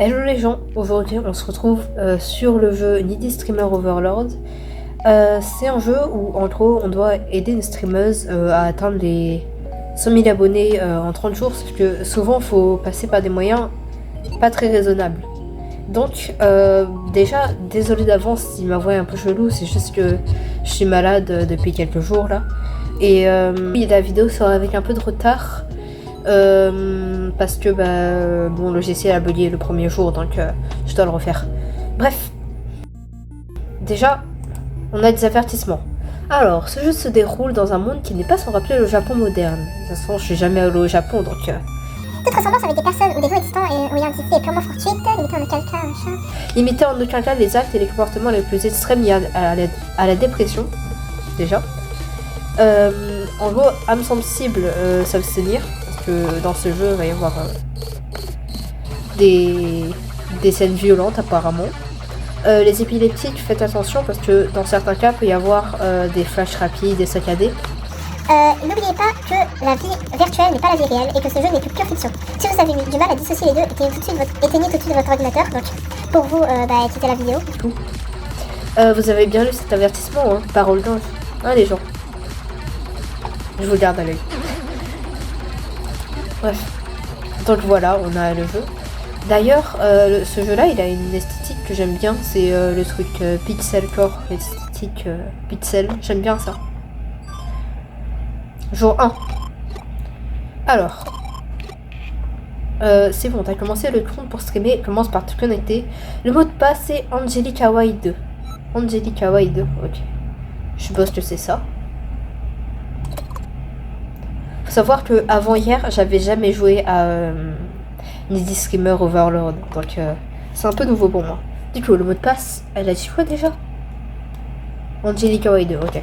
Hello les gens, aujourd'hui on se retrouve sur le jeu Needy Streamer Overlord. C'est un jeu où en gros on doit aider une streameuse à atteindre les 100 000 abonnés en 30 jours, parce que souvent faut passer par des moyens pas très raisonnables. Donc déjà, désolé d'avance si ma voix est un peu chelou, c'est juste que je suis malade depuis quelques jours là. Et la vidéo sera avec un peu de retard. Parce que mon logiciel a bugué le premier jour, donc je dois le refaire. Bref, déjà, on a des avertissements. Alors, ce jeu se déroule dans un monde qui n'est pas sans rappeler le Japon moderne. De toute façon, je suis jamais allé au Japon, donc... Toute ressemblance avec des personnes ou des jouets existants et ayant existé est purement fortuite, limité en aucun cas, machin. Limiter en aucun cas les actes et les comportements les plus extrêmes liés à la dépression, déjà. En gros, âme sensible, s'abstenir. Dans ce jeu, il va y avoir des scènes violentes apparemment. Les épileptiques, faites attention parce que dans certains cas, il peut y avoir des flashs rapides et saccadés. N'oubliez pas que la vie virtuelle n'est pas la vie réelle et que ce jeu n'est que pure fiction. Si vous avez du mal à dissocier les deux, éteignez tout de suite votre ordinateur. Donc pour vous, quittez la vidéo. Vous avez bien lu cet avertissement, hein, parole d'ange, hein les gens. Je vous garde à l'œil. Bref, donc voilà, on a le jeu. D'ailleurs, ce jeu-là, il a une esthétique que j'aime bien, c'est le truc pixelcore, l'esthétique pixel, j'aime bien ça. Jour 1. Alors, c'est bon, t'as commencé le compte pour streamer, commence par te connecter. Le mot de passe c'est Angelicawaii2. Angelicawaii2, ok. Je suppose que c'est ça. Faut savoir que avant hier, j'avais jamais joué à Needy Streamer Overlord, donc c'est un peu nouveau pour moi. Du coup, le mot de passe, elle a dit quoi déjà? Angelicawaii2, ok.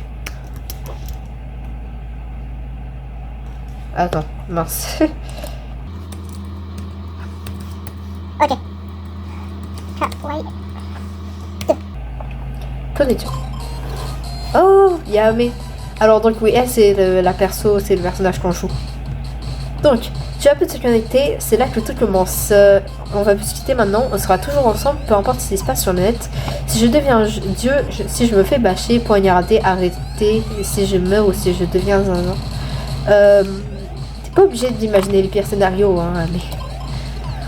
Attends, mince. Ok. Kawaii. Connexion. Oh, Yame. Alors donc oui, elle c'est la perso, c'est le personnage qu'on joue. Donc, tu as pu te connecter, c'est là que tout commence. On va plus se quitter maintenant, on sera toujours ensemble, peu importe ce qui se passe sur le net. Si je deviens Dieu, si je me fais bâcher, poignarder, arrêter, si je meurs ou si je deviens un... t'es pas obligé d'imaginer les pires scénarios, hein, mais...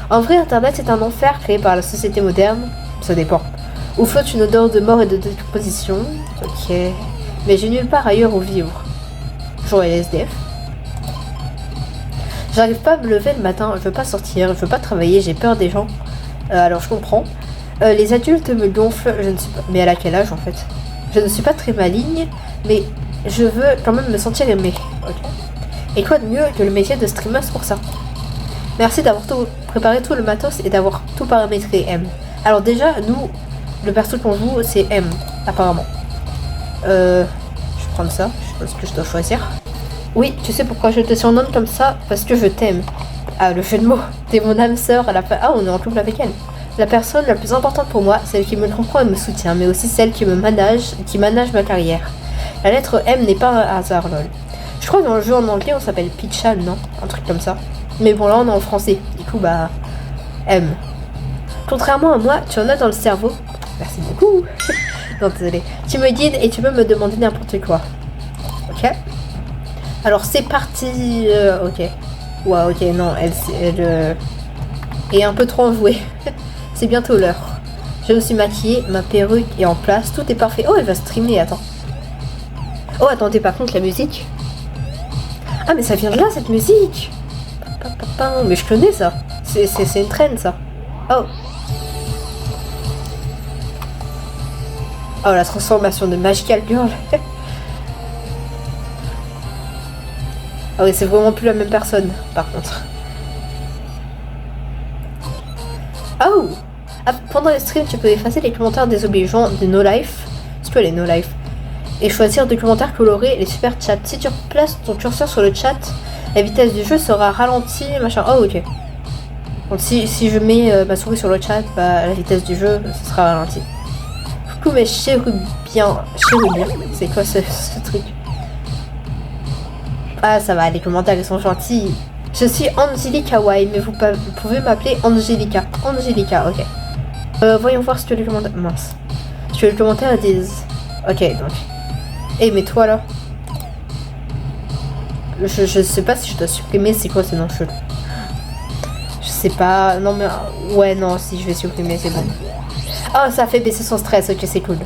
En vrai, Internet c'est un enfer créé par la société moderne, ça dépend. Où flotte une odeur de mort et de décomposition, ok... Mais j'ai nulle part ailleurs où vivre. J'aurais les SDF. J'arrive pas à me lever le matin, je veux pas sortir, je veux pas travailler, j'ai peur des gens. Alors je comprends. Les adultes me gonflent, je ne sais pas... Mais à quel âge en fait? Je ne suis pas très maligne, mais je veux quand même me sentir aimée. Ok. Et quoi de mieux que le métier de streamer pour ça? Merci d'avoir préparé tout le matos et d'avoir tout paramétré M. Alors déjà, nous, le perso qu'on joue, c'est M, apparemment. Je vais prendre ça, je pense que je dois choisir. Oui, tu sais pourquoi je te surnomme comme ça? Parce que je t'aime. Ah, le jeu de mots. T'es mon âme sœur. Ah, on est en couple avec elle. La personne la plus importante pour moi, celle qui me comprend et me soutient, mais aussi celle qui manage ma carrière. La lettre M n'est pas un hasard, lol. Je crois que dans le jeu en anglais, on s'appelle Pichan, non? Un truc comme ça. Mais bon, là, on est en français. Du coup, M. Contrairement à moi, tu en as dans le cerveau. Merci beaucoup. Non, désolé. Tu me guides et tu peux me demander n'importe quoi. Ok. Alors, c'est parti. Ok. Ouais, ok, non, elle est un peu trop enjouée. C'est bientôt l'heure. Je me suis maquillée, ma perruque est en place, tout est parfait. Oh, elle va streamer, attends. Oh, attendez, par contre, la musique. Ah, mais ça vient de là, cette musique. Mais je connais ça. C'est une traîne, ça. Oh. Oh, la transformation de Magical Girl. Ah oui, c'est vraiment plus la même personne, par contre. Oh! Pendant les streams, tu peux effacer les commentaires désobligeants de No Life. C'est quoi les No Life? Et choisir des commentaires colorés et les super chats. Si tu places ton curseur sur le chat, la vitesse du jeu sera ralentie, machin. Oh, ok. Donc si je mets ma souris sur le chat, la vitesse du jeu, ce sera ralentie. Coucou mes chérubins. C'est quoi ce truc? Ah ça va, les commentaires ils sont gentils. Je suis Angelica Kawaii, mais vous pouvez m'appeler Angelica. Angelica, ok. Voyons voir si tu as les commentaires. Mince. Si tu as les commentaires, disent. Ok, donc. Eh, mais toi là. Je sais pas si je dois supprimer, c'est quoi ce nom chelou. Je sais pas. Non, mais. Ouais, non, si je vais supprimer, c'est bon. Oh, ça fait baisser son stress, ok, c'est cool.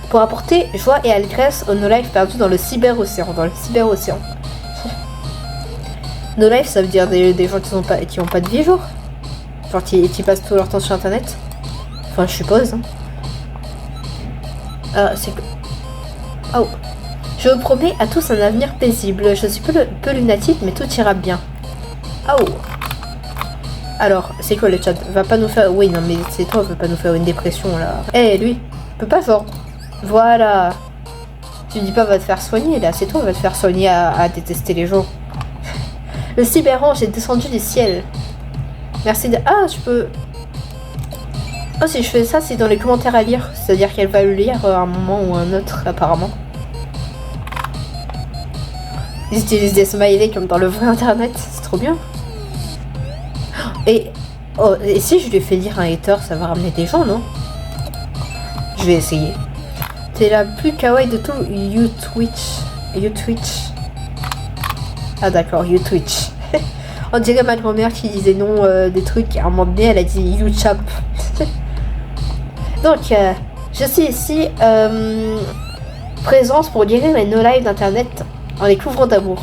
Pour apporter joie et allégresse aux no-life perdus dans le cyber-océan. No-life, ça veut dire des gens qui ont pas de vie jour. Genre qui passent tout leur temps sur internet. Enfin, je suppose. Hein. C'est que... Oh. Je vous promets à tous un avenir paisible. Je suis peu lunatique, mais tout ira bien. Oh. Alors, c'est quoi le chat? Va pas nous faire... Oui, non, mais c'est toi, va pas nous faire une dépression, là. Eh, lui, peut pas genre... Voilà. Tu dis pas va te faire soigner, là. C'est toi, va te faire soigner à détester les gens. Le cyberange est descendu du ciel. Merci de... Ah, je peux... Oh, si je fais ça, c'est dans les commentaires à lire. C'est-à-dire qu'elle va le lire à un moment ou un autre, apparemment. Ils utilisent des smileys comme dans le vrai internet. C'est trop bien. Et si je lui fais lire un hater, ça va ramener des gens, non? Je vais essayer. T'es la plus kawaii de tout. You Twitch. Ah d'accord, You Twitch. On dirait ma grand-mère qui disait non des trucs. À un moment donné, elle a dit You Chap. Donc, je suis ici présence pour guérir les no-live d'internet en les couvrant d'amour.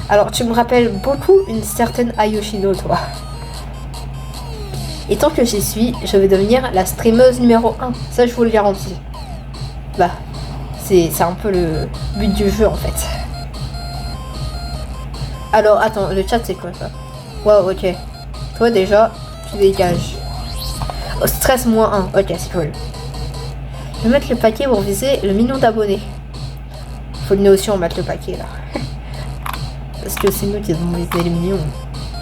Alors, tu me rappelles beaucoup une certaine Ayoshino, toi. Et tant que j'y suis, je vais devenir la streameuse numéro 1. Ça, je vous le garantis. Bah, c'est un peu le but du jeu, en fait. Alors, attends, le chat, c'est quoi, ça? Wow, ok. Toi, déjà, tu dégages. Oh, stress moins 1. Ok, c'est cool. Je vais mettre le paquet pour viser le million d'abonnés. Faut nous aussi en mettre le paquet, là. Parce que c'est nous qui avons visé les millions.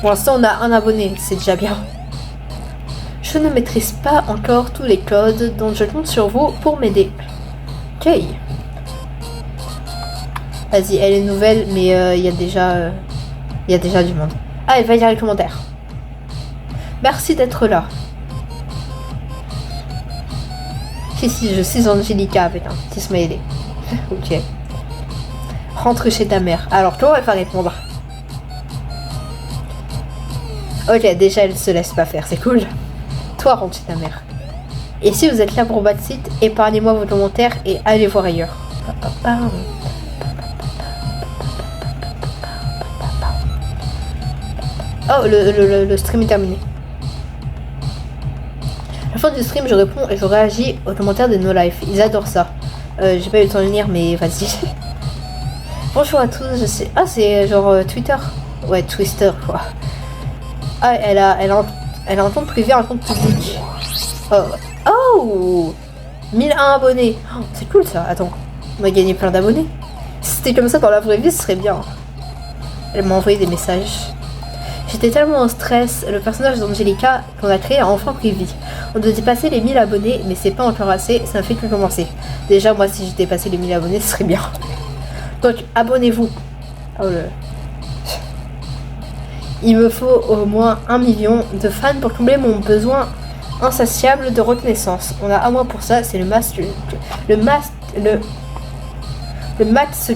Pour l'instant, on a un abonné. C'est déjà bien. Je ne maîtrise pas encore tous les codes, donc je compte sur vous pour m'aider. Ok. Vas-y, elle est nouvelle, mais il y a déjà du monde. Ah, elle va lire les commentaires. Merci d'être là. Si, je suis Angelica avec un petit smiley. Ok. Rentre chez ta mère. Alors, toi, elle va répondre. Ok, déjà, elle se laisse pas faire, c'est cool. Toi, rentre chez ta mère. Et si vous êtes là pour battre site, épargnez-moi vos commentaires et allez voir ailleurs. Oh, le stream est terminé. À la fin du stream, je réponds et je réagis aux commentaires de No Life. Ils adorent ça. J'ai pas eu le temps de lire, mais vas-y. Bonjour à tous, je sais... Ah, c'est genre Twitter. Ouais, Twister, quoi. Ah, elle a un compte privé, un compte public. Oh 1001 abonnés. Oh, c'est cool, ça. Attends, on va gagner plein d'abonnés. Si c'était comme ça dans la vraie vie, ce serait bien. Elle m'a envoyé des messages. J'étais tellement en stress, le personnage d'Angelica qu'on a créé a enfin pris vie. On doit dépasser les 1000 abonnés, mais c'est pas encore assez, ça ne fait que commencer. Déjà, moi, si j'ai dépassé les 1000 abonnés, ce serait bien. Donc, abonnez-vous. Oh le... Il me faut au moins 1 million de fans pour combler mon besoin insatiable de reconnaissance. On a un mois pour ça, c'est le max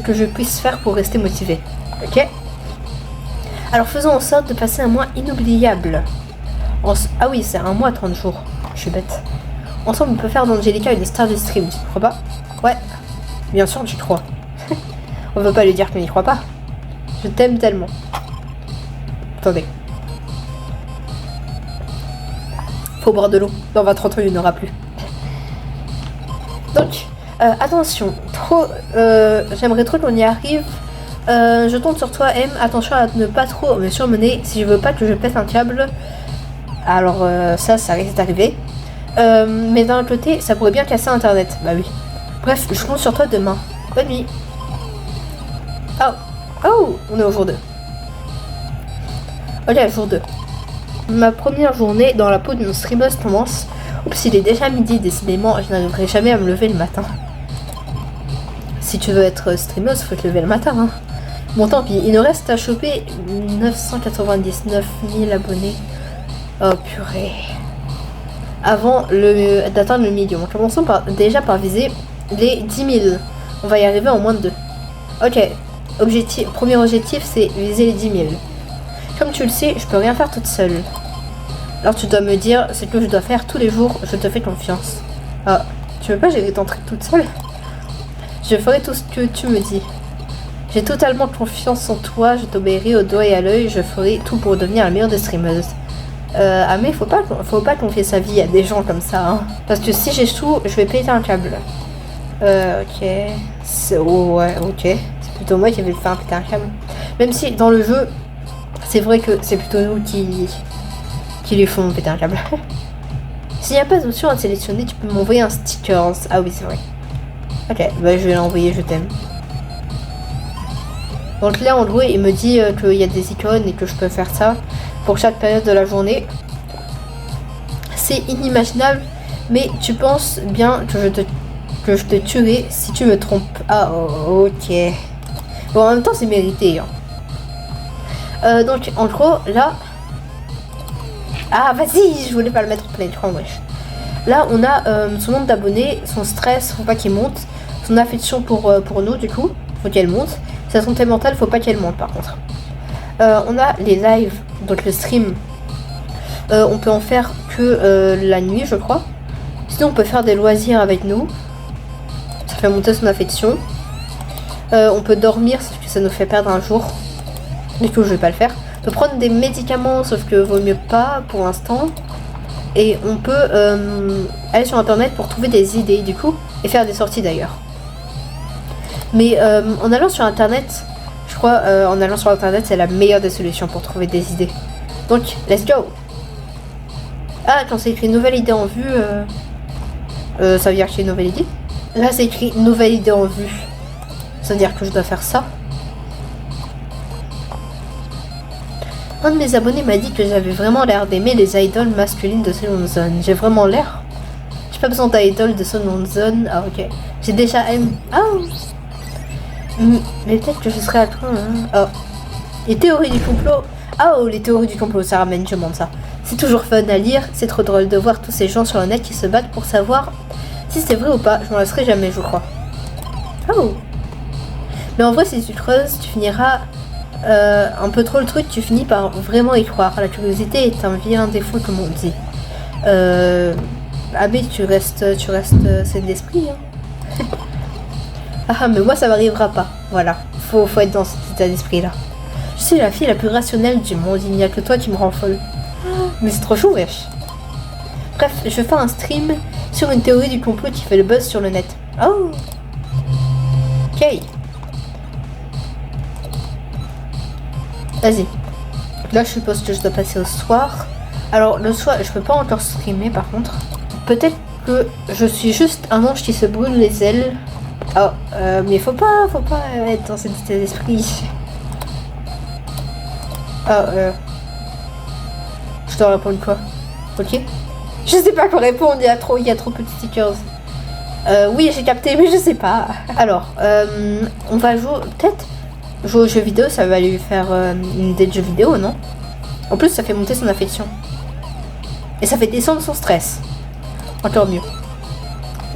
que je puisse faire pour rester motivé. Ok? Alors faisons en sorte de passer un mois inoubliable. Ah oui, c'est un mois 30 jours. Je suis bête. Ensemble, on peut faire d'Angelica une star du stream, tu ne crois pas? Ouais, bien sûr, j'y crois. On veut pas lui dire qu'on n'y croit pas. Je t'aime tellement. Attendez. Faut boire de l'eau. Dans 20-30 ans, il n'y en aura plus. Donc, attention. J'aimerais trop qu'on y arrive. Je compte sur toi, M. Attention à ne pas trop me surmener si je veux pas que je pète un câble. Alors, ça risque d'arriver. Mais d'un côté, ça pourrait bien casser Internet. Bah oui. Bref, je compte sur toi demain. Bonne nuit. Oh, on est au jour 2. Ok, jour 2. Ma première journée dans la peau d'une streameuse commence. Oups, il est déjà midi, décidément, je n'arriverai jamais à me lever le matin. Si tu veux être streameuse, faut te lever le matin, hein. Bon, tant pis, il nous reste à choper 999 000 abonnés. Oh, purée. Avant d'atteindre le million. Commençons déjà par viser les 10 000. On va y arriver en moins de 2. Ok, premier objectif, c'est viser les 10 000. Comme tu le sais, je peux rien faire toute seule. Alors tu dois me dire ce que je dois faire tous les jours, je te fais confiance. Ah, tu veux pas gérer ton truc toute seule? Je ferai tout ce que tu me dis. J'ai totalement confiance en toi, je t'obéirai au doigt et à l'œil, je ferai tout pour devenir la meilleure des streameuses. Ah mais faut pas confier sa vie à des gens comme ça, hein. Parce que si j'échoue, je vais péter un câble. Ok. Ouais, ok. C'est plutôt moi qui vais le faire péter un câble. Même si dans le jeu, c'est vrai que c'est plutôt nous qui lui font péter un câble. S'il n'y a pas d'option à sélectionner, tu peux m'envoyer un sticker. Ah oui, c'est vrai. Ok, bah je vais l'envoyer, je t'aime. Donc là, en gros, il me dit qu'il y a des icônes et que je peux faire ça pour chaque période de la journée. C'est inimaginable, mais tu penses bien que je te tuerai si tu me trompes. Ah, ok. Bon, en même temps, c'est mérité, hein. Donc, en gros, là... Ah, vas-y, je voulais pas le mettre en plein écran, wesh. Là, on a son nombre d'abonnés, son stress, faut pas qu'il monte. Son affection pour nous, du coup, faut qu'elle monte. Sa santé mentale, faut pas qu'elle monte, par contre. On a les lives, donc le stream. On peut en faire que la nuit, je crois. Sinon, on peut faire des loisirs avec nous. Ça fait monter son affection. On peut dormir, sauf que ça nous fait perdre un jour. Du coup, je vais pas le faire. On peut prendre des médicaments, sauf que vaut mieux pas pour l'instant. Et on peut aller sur internet pour trouver des idées, du coup, et faire des sorties d'ailleurs. Mais en allant sur internet, je crois, en allant sur internet, c'est la meilleure des solutions pour trouver des idées. Donc, let's go! Ah, quand c'est écrit nouvelle idée en vue, ça veut dire que j'ai une nouvelle idée. Là, c'est écrit nouvelle idée en vue. Ça veut dire que je dois faire ça. Un de mes abonnés m'a dit que j'avais vraiment l'air d'aimer les idoles masculines de Seconde Zone. J'ai vraiment l'air? J'ai pas besoin d'idoles de Seconde Zone. Ah, ok. J'ai déjà aimé. Ah! Mais peut-être que je serai à toi. Hein. Oh. Les théories du complot. Ah, oh, les théories du complot, ça ramène du monde, ça. C'est toujours fun à lire. C'est trop drôle de voir tous ces gens sur le net qui se battent pour savoir si c'est vrai ou pas. Je m'en lasserai jamais, je crois. Oh! Mais en vrai, si tu creuses, tu finiras un peu trop le truc, tu finis par vraiment y croire. La curiosité est un vilain défaut, comme on dit. Ah mais tu restes saine d'esprit, hein. Ah mais moi ça m'arrivera pas. Voilà, faut être dans cet état d'esprit là. Je suis la fille la plus rationnelle du monde, il n'y a que toi qui me rend folle. Mais c'est trop chaud, wesh. Bref, je vais faire un stream sur une théorie du complot qui fait le buzz sur le net. Oh. Ok. Vas-y. Là, je suppose que je dois passer au soir. Alors, le soir, je peux pas encore streamer, par contre. Peut-être que je suis juste un ange qui se brûle les ailes. Oh, mais faut pas être dans cet état d'esprit. Oh, je dois répondre quoi? Ok. Je sais pas quoi répondre, il y a trop peu de stickers. Oui, j'ai capté, mais je sais pas. Alors, on va jouer, peut-être jouer aux jeux vidéo, ça va lui faire une idée de jeu vidéo, non? En plus, ça fait monter son affection. Et ça fait descendre son stress. Encore mieux.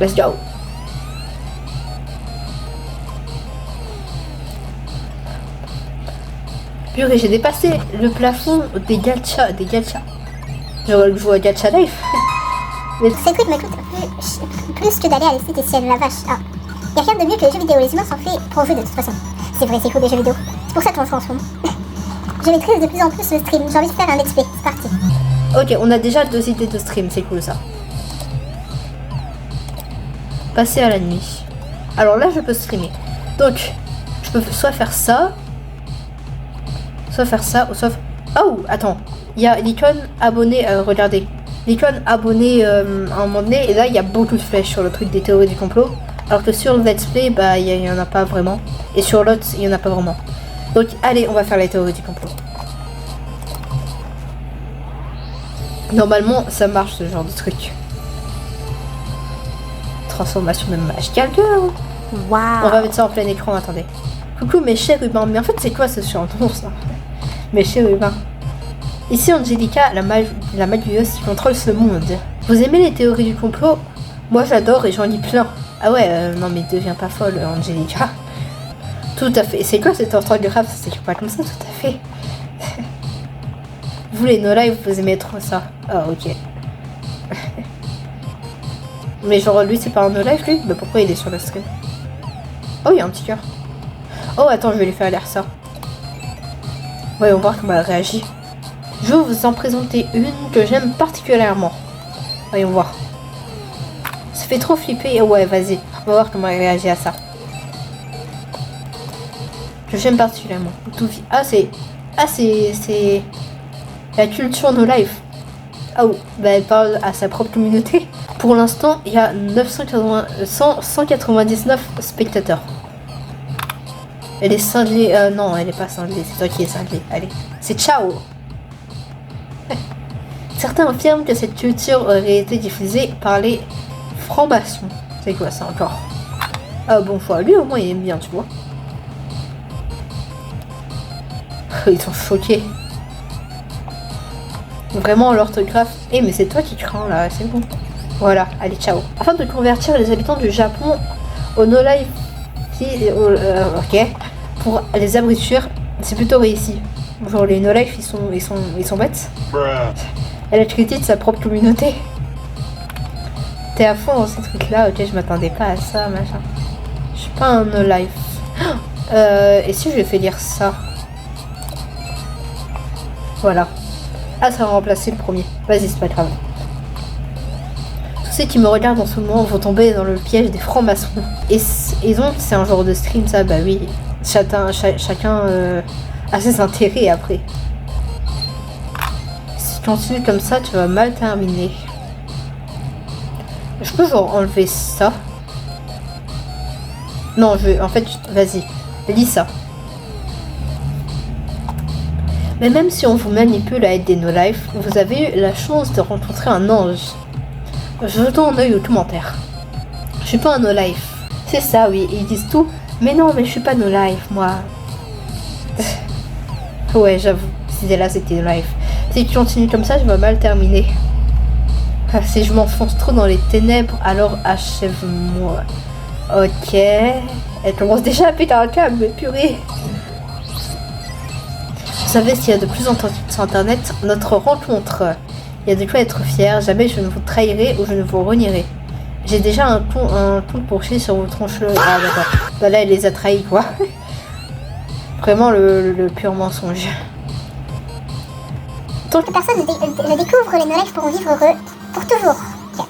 Let's go. Purée, j'ai dépassé le plafond des gachas. J'aurais joué à Gacha Life. Mais... Ces trucs me coûtent plus que d'aller à l'esthéticienne, la vache. Ah, y a rien de mieux que les jeux vidéo, les humains s'en fait pour jouer de toute façon. C'est vrai, c'est cool les jeux vidéo. C'est pour ça qu'on joue en ce moment. Je maîtrise de plus en plus le stream, j'ai envie de faire un let's play, c'est parti. Ok, on a déjà 2 idées de stream, c'est cool ça. Passer à la nuit. Alors là, je peux streamer. Donc, je peux soit faire ça, ou soit... Oh, attends. Il y a l'icône abonné, regardez. L'icône abonné à un moment donné, et là, il y a beaucoup de flèches sur le truc des théories du complot. Alors que sur le let's play, bah, il y en a pas vraiment. Et sur l'autre, il y en a pas vraiment. Donc, allez, on va faire les théories du complot. Normalement, ça marche ce genre de truc. transformation de Magical Girl. Waouh. On va mettre ça en plein écran, attendez. Coucou mes chers humains, mais en fait c'est quoi ce surnom ça? Mes chers humains. Ici Angelica, la magouilleuse qui contrôle ce monde. Vous aimez les théories du complot? Moi j'adore et j'en lis plein. Ah ouais, non mais deviens pas folle Angelica. Tout à fait. C'est quoi cette orthographe? Ça s'écrit pas comme ça, tout à fait. Vous les no live, vous aimez trop ça. Ah ok. Mais genre lui c'est pas un no live lui? Bah pourquoi il est sur le stream? Oh il y a un petit cœur. Oh attends, je vais lui faire l'air ça. Voyons voir comment elle réagit. Je vais vous en présenter une que j'aime particulièrement. Voyons voir. Ça fait trop flipper. Ouais vas-y, on va voir comment elle réagit à ça. Que j'aime particulièrement. Ah c'est la culture no life. Ah oh, bah elle parle à sa propre communauté. Pour l'instant, il y a 199 spectateurs. Elle est cinglée. Non, elle est pas cinglée. C'est toi qui es cinglée. Allez, c'est ciao. Certains affirment que cette culture aurait été diffusée par les francs-maçons. C'est quoi ça encore? Ah bon choix. Lui au moins il aime bien, tu vois. Ils sont choqués. Vraiment l'orthographe. Eh mais c'est toi qui crains là, c'est bon. Voilà, allez ciao. Afin de convertir les habitants du Japon au no life, ok, pour les abrutir, c'est plutôt réussi. Genre les no life ils sont bêtes. Elle a critiqué de sa propre communauté. T'es à fond dans ces trucs là, ok, je m'attendais pas à ça, machin. Je suis pas un no life. Et si je lui fais lire ça? Voilà. Ah, ça va remplacer le premier. Vas-y, c'est pas grave. Tous ceux qui me regardent en ce moment vont tomber dans le piège des francs-maçons. Et donc, c'est un genre de stream, ça, bah oui. Chacun a ses intérêts après. Si tu continues comme ça, tu vas mal terminer. Je peux genre enlever ça? Non, je vais... En fait, vas-y. Lis ça. Mais même si on vous manipule à être des no-life, vous avez eu la chance de rencontrer un ange. Jetons un œil aux commentaires. Je suis pas un no-life. C'est ça, oui, ils disent tout. Mais non, mais je suis pas no-life, moi. Ouais, j'avoue, si là c'était no-life. Si tu continues comme ça, je vais mal terminer. Si je m'enfonce trop dans les ténèbres, alors achève-moi. Ok. Elle commence déjà à péter un câble, mais purée. Vous savez, s'il y a de plus en plus sur internet, notre rencontre. Il y a de quoi être fier, jamais je ne vous trahirai ou je ne vous renierai. J'ai déjà un compte pour chier sur vos tronches. Ah d'accord. Bah là, elle les a trahis quoi. Vraiment le pur mensonge. Tant que personne ne découvre, les no-life pourront vivre heureux pour toujours. Ok.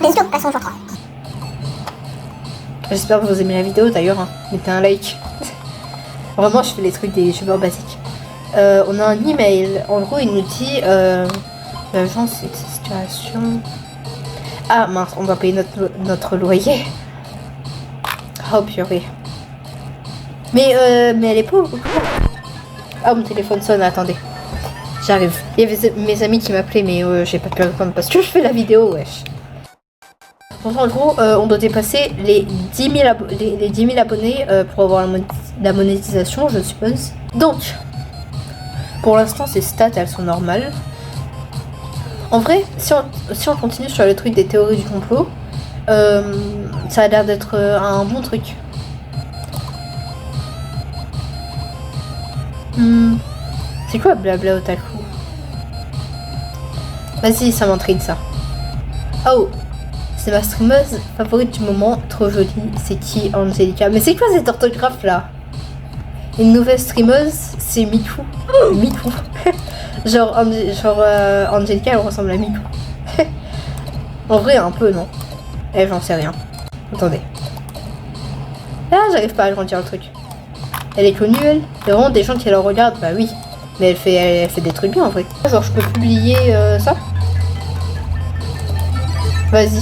Let's go, passons au jour 3. J'espère que vous aimez la vidéo d'ailleurs, hein. Mettez un like. Vraiment, je fais les trucs des youtubeurs basiques. On a un email. En gros, il nous dit l'agence, cette situation. Ah mince, on doit payer notre loyer. Oh purée. Mais elle est pauvre. Ah, mon téléphone sonne, attendez. J'arrive. Il y avait mes amis qui m'appelaient, mais j'ai pas pu répondre parce que je fais la vidéo, wesh. Donc en gros, on doit dépasser les 10 000 abonnés pour avoir la monétisation, je suppose. Donc, pour l'instant, ces stats, elles sont normales. En vrai, si on continue sur le truc des théories du complot, ça a l'air d'être un bon truc. C'est quoi blabla otaku? Vas-y, ça m'intrigue ça. Oh, c'est ma streameuse favorite du moment, trop jolie. C'est qui, Angelica? Mais c'est quoi cette orthographe là? Une nouvelle streameuse, c'est Miku. Miku. genre Angelica, elle ressemble à Miku. En vrai, un peu, non? Eh, j'en sais rien. Attendez. Ah, j'arrive pas à agrandir le truc. Elle est connue, elle? Il y a vraiment des gens qui la regardent, bah oui. Mais elle fait des trucs bien en vrai. Genre, je peux publier ça? Vas-y.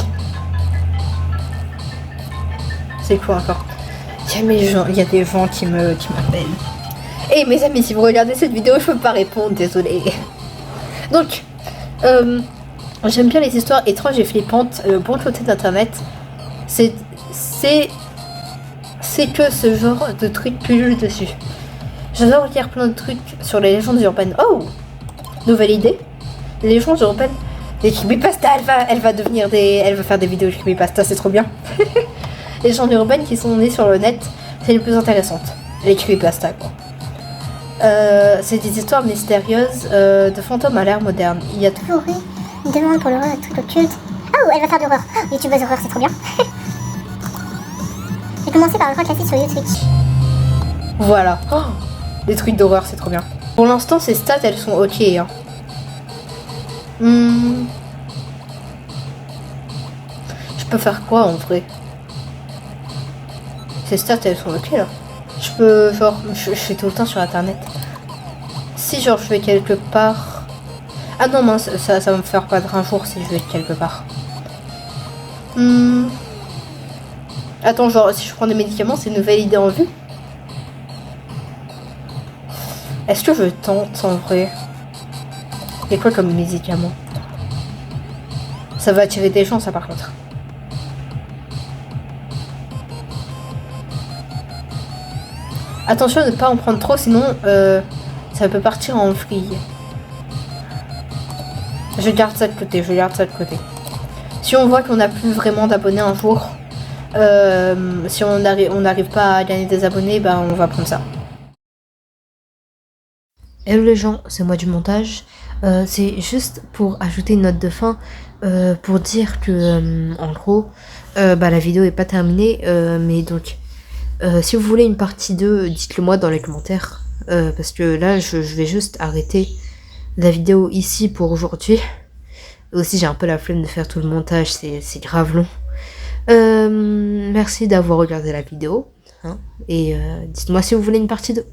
C'est quoi encore? Il y a des gens qui m'appellent. Et mes amis, si vous regardez cette vidéo, je peux pas répondre, désolé. Donc, J'aime bien les histoires étranges et flippantes. Le bon côté d'internet, c'est que ce genre de trucs pullule dessus. J'adore lire plein de trucs sur les légendes urbaines. Oh, nouvelle idée. Les légendes urbaines, les creepypasta, elle va faire des vidéos de creepypasta, c'est trop bien. Les légendes urbaines qui sont nées sur le net, c'est les plus intéressantes. Les creepypasta, quoi. C'est des histoires mystérieuses de fantômes à l'ère moderne. Il y a toujours eu une demande pour l'horreur et trucs occultes. Oh, elle va faire de l'horreur. YouTubeuse horreur, c'est trop bien. J'ai commencé par un grand classique sur YouTube. Voilà. Oh, des trucs d'horreur, c'est trop bien. Pour l'instant, ces stats, elles sont ok. Hein. Je peux faire quoi en vrai? Ces stats, elles sont ok là. Je peux, genre, je suis tout le temps sur internet. Si, genre, je vais quelque part. Ah non, mince, ça va me faire perdre un jour si je vais quelque part. Attends, genre, si je prends des médicaments, c'est une nouvelle idée en vue. Est-ce que je tente en vrai? Et quoi comme médicament? Ça va attirer des gens, ça par contre. Attention à ne pas en prendre trop, sinon ça peut partir en vrille. Je garde ça de côté, Si on voit qu'on n'a plus vraiment d'abonnés un jour, si on n'arrive pas à gagner des abonnés, ben on va prendre ça. Hello les gens, c'est moi du montage. C'est juste pour ajouter une note de fin, pour dire que en gros, la vidéo est pas terminée, mais donc si vous voulez une partie 2, dites-le moi dans les commentaires, parce que là je vais juste arrêter la vidéo ici pour aujourd'hui. Aussi j'ai un peu la flemme de faire tout le montage, c'est grave long. Merci d'avoir regardé la vidéo, hein, et dites-moi si vous voulez une partie 2.